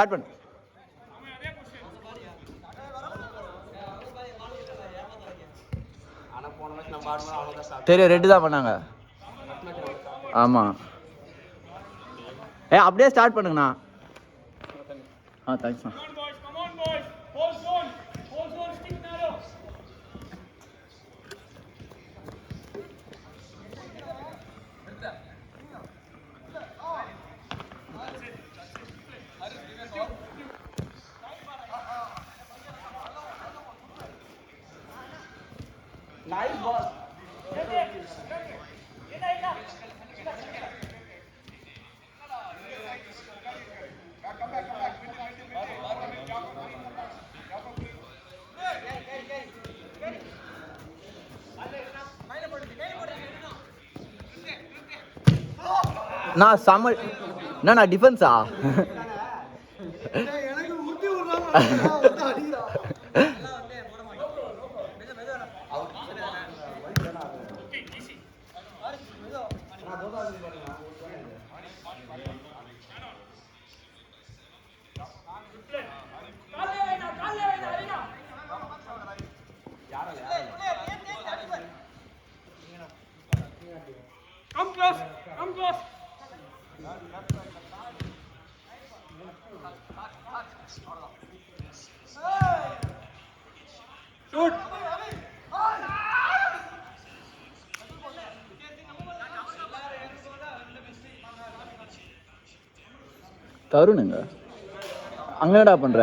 Start பண்ணு. தெரியும், red தான் பண்ணாங்க. ஆமாம். அப்படியே ஸ்டார்ட் பண்ணுங்கண்ணா. தேங்க்ஸ்ண்ணா. Nice ball. நான் சம என்ன டிஃபென்ஸா? Come close, come close. Shoot. தருணுங்க அங்க என்னடா பண்ற?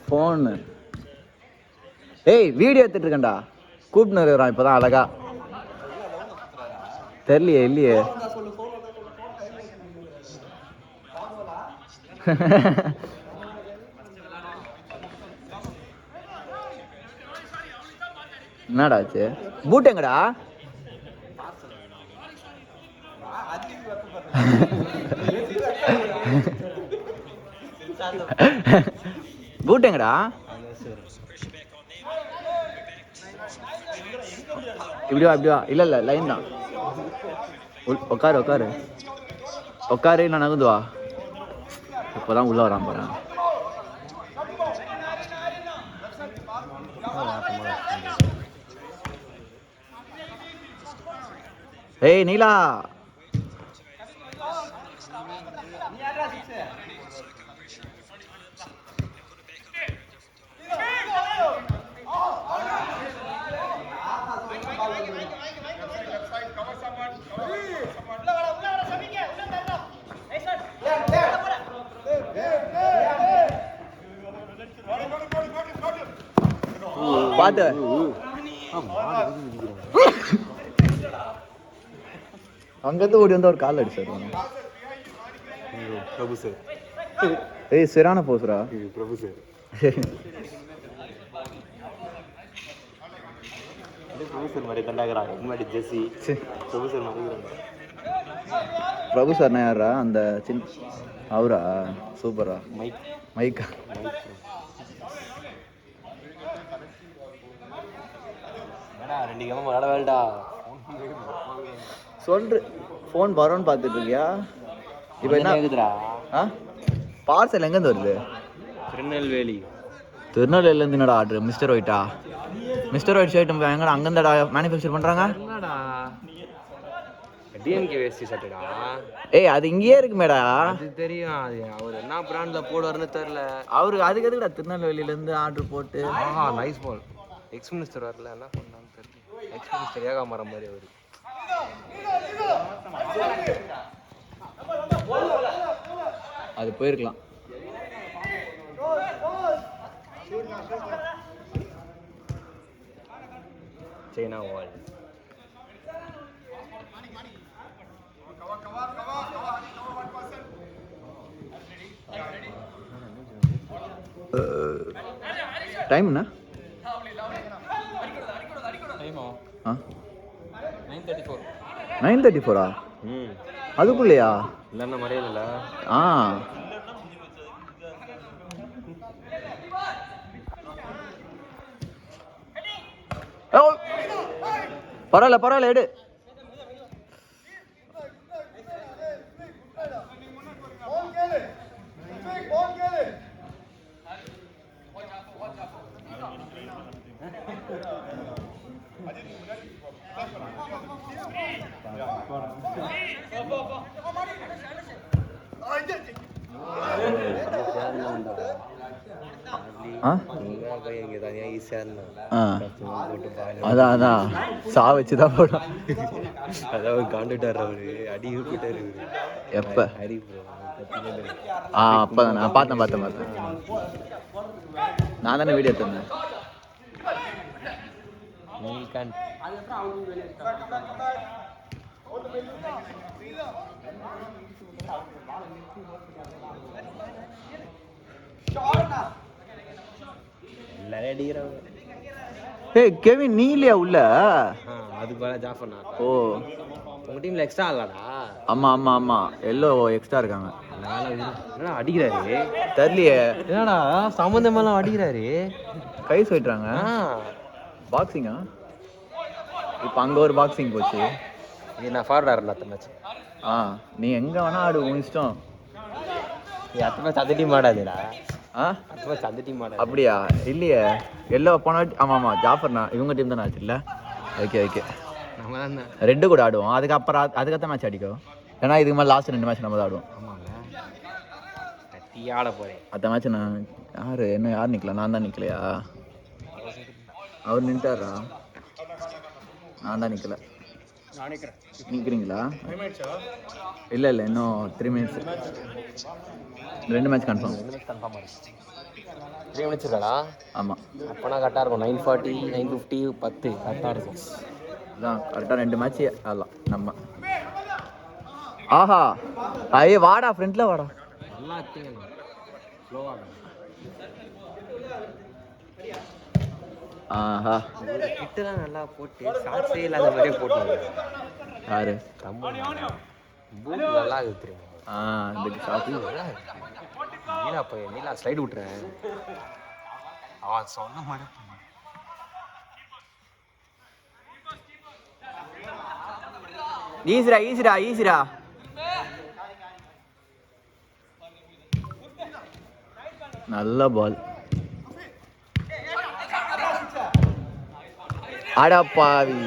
ஃபோனு. ஏய் வீடியோ எடுத்துட்டு இருக்கேன்டா. கூப்பிட்டு இருக்கிறான் இப்பதான் அழகா. தெரியலையே, இல்லையே. என்னடா ஆச்சு? பூட் எங்கடா? பூட் எங்கடா? இப்படிவா இப்படிவா. இல்ல இல்ல லைன் தான். உட்காரு உட்காரு உட்காரு. நான் நகுந்துவா. இப்போதான் உள்ள வரான் பாரு. ஏய் நீலா, பாத்து அங்கிருந்து ஓடி வந்து ஒரு கால் அடிச்சாரு. பிரபு சார். ஏய் சிரான போசுரா. பிரபு சார். பிரபு சார் மாதிரி தண்டாகிறாங்க. முன்னாடி ஜெசி பிரபு சார் மாதிரி. பிரபு சார்னா யாரா? அந்த சின்ன அவரா? சூப்பரா. மைக் மைக்கா? ரெண்டு கேம் விளாட வேண்டா சொல்ற. ஃபோன் பரோன்னு பார்த்துட்டு இருக்கியா? இப்போ என்ன ஆகுதுடா? பார்சல் எங்கேருந்து வருது? திருநெல்வேலி. திருநெல்வேலியிலேருந்து என்னடா ஆர்டர்? மிஸ்டர் ஒயிட்டா? மிஸ்டர் ஒயிட் ஷர்ட் எங்கடா அங்கேருந்துடா மேனுஃபேக்சர் பண்ணுறாங்க? டிஎம்கே வேஸ்டி ஷர்ட்டுடா. ஏய் அது இங்கேயே இருக்குமேடா. அது தெரியும். அது அவர் என்ன பிராண்டில் போடுவார்னு தெரில. அவருக்கு அதுக்கு எதுக்குடா திருநெல்வேலியிலேருந்து ஆர்டர் போட்டு? Nice ball. எக்ஸ் மினிஸ்டர் வரல, என்ன பண்ணான்னு தெரியல. எக்ஸ் மினிஸ்டர் ஏகாமரம் மாதிரி அவர். அது போயிருக்கலாம். சைனா வால். டைம் என்ன? 9:34. அதுக்குள்ளயா? இல்லைன்னா மறையல. பரவாயில்ல பரவாயில்ல எடு. ஆ இங்கே தனியாக ஈஸியாக இருந்தான் ஆ போட்டு பால் அதான் அதான் சா வச்சு தான் போடும். அதாவது காண்டுட்டார் அவரு அடி விட்டாரு எப்போ? ஹரி ப்ரோ ஆ அப்போ தான் நான் பார்த்தேன். நான் தானே வீடியோ எடுத்திருந்தேன். நீல்காந்த் எல்லாரும் அடிக்கிறாங்க. ஏய் கெவின் நீ இல்லையா உள்ள? அதுக்கு மேலே ஜாஃபர் நான். ஓ உங்கள் டீமில் எக்ஸ்ட்ரா இல்லடா? ஆமாம் எல்லோ எக்ஸ்ட்ரா இருக்காங்க. என்னடா அடிக்கிறாரு தெரியலையே. என்னடா சம்மந்தமெல்லாம் அடிக்கிறாரு. கை சொல்லிட்டாங்க. பாக்ஸிங்கா? இப்போ அங்கே ஒரு பாக்ஸிங் போச்சு. இது நான் ஃபார்வர்ட் ஆடுறேன் அத்தனை மேட்ச். நீ எங்கே வேணா ஆடு, உன் இஷ்டம். அத்தனை மேட்ச் அந்த டீம் ஆடாதுடா. அத்தனை மேட்ச் அந்த டீம் ஆடாது. அப்படியா? இல்லையே எல்லோ போன ஆமாம் ஜாஃபர்ண்ணா இவங்க டீம் தானே ஆச்சு இல்லை? ஓகே நம்ம தான் ரெட்டு கூட ஆடுவோம். அதுக்கப்புறம் மேட்ச் அடிக்கும். ஏன்னா இதுக்கு மேலே லாஸ்ட் 2 மேட்ச் நம்ம தான் ஆடுவோம். ஆமாங்க கத்தி ஆட போகிறேன். அடுத்த மேட்ச் நான் யார் நிற்கல? நான் தான் நிற்கலையா? அவர் நின்ட்டாரா? நான் தான் நிற்கல. நிற்கிறீங்களா? இல்லை இன்னும் 3 மினிட்ஸ். 2 match confirm. 3 மினிட்ஸ் இருக்காடா? ஆமாம். அப்போனா கரெக்டாக இருக்கும். 9:40 9:50 10 கரெக்டாக இருக்கும். அதான் கரெக்டாக 2 மேட்ச் ஆடலாம் நம்ம. ஆஹா வாடா ஃப்ரெண்டில் வாடா. நல்லா ஆக்டிங் ஸ்லோவாக. ஆஹா கிட்டலாம் நல்லா போட்டு ஷார்ட்ஸே இல்லாத மாதிரியே போட்டு. யாரு? பூட் நல்லா இருக்குது தெரியுமா? இதுக்கு ஷார்ட் நீலா ஸ்லைடு விட்டுறேன். அவன் சொன்ன மாதிரி ஈஸிரா. நல்ல பால். அடப்பாவி.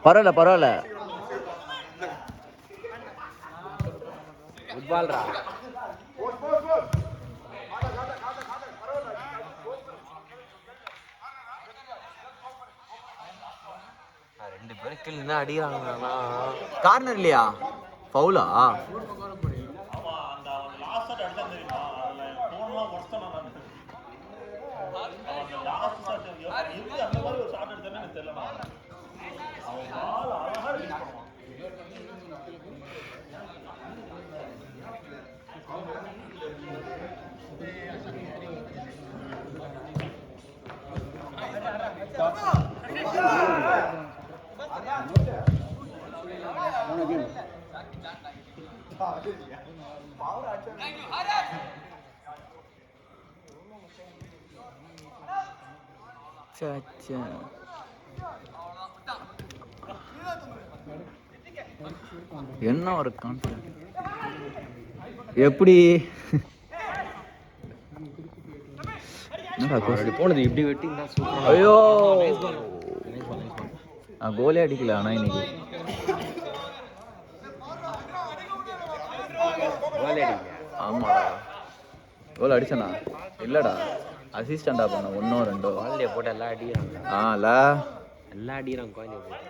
பரவாயில்ல ஃபுட்பால்ரா. ரெண்டு பேரும் கில்லுன்னா அடிக்கிறாங்க. கார்னர் இல்லையா? ஃபவுலா? என்ன ஒரு கான்ஃபிடன்ஸ் எப்படி போனது இப்படி வெட்டிங்கன்னா சூப்பர். ஐயோ நான் கோலே அடிக்கல. ஆனால் இன்னைக்கு ஆமாடா கோல் அடிச்சனா? இல்லைடா அசிஸ்டண்டா பண்ண 1 2 குழந்தைய போட்டு எல்லாம் அடிக்கிறாங்க. எல்லாம் அடிக்கிறாங்க குழந்தைய போட்டு.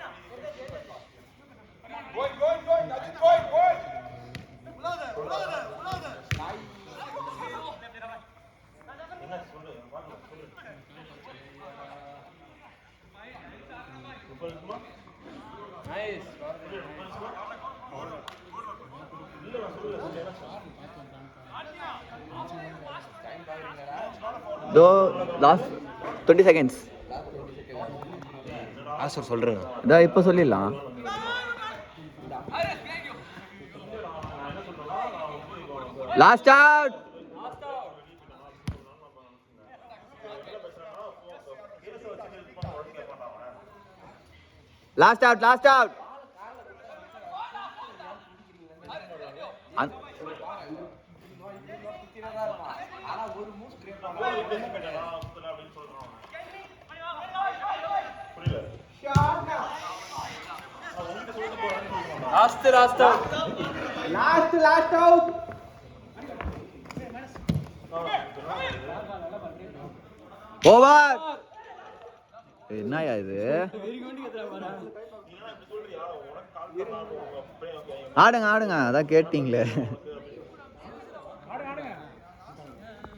Last 20 seconds. ஆசர் சொல்றேங்க. இதா இப்போ சொல்லிடலாம். Last out. Last out. Last out. Over. என்னயா இது? ஆடுங்க ஆடுங்க, அதான் கேட்டீங்களே.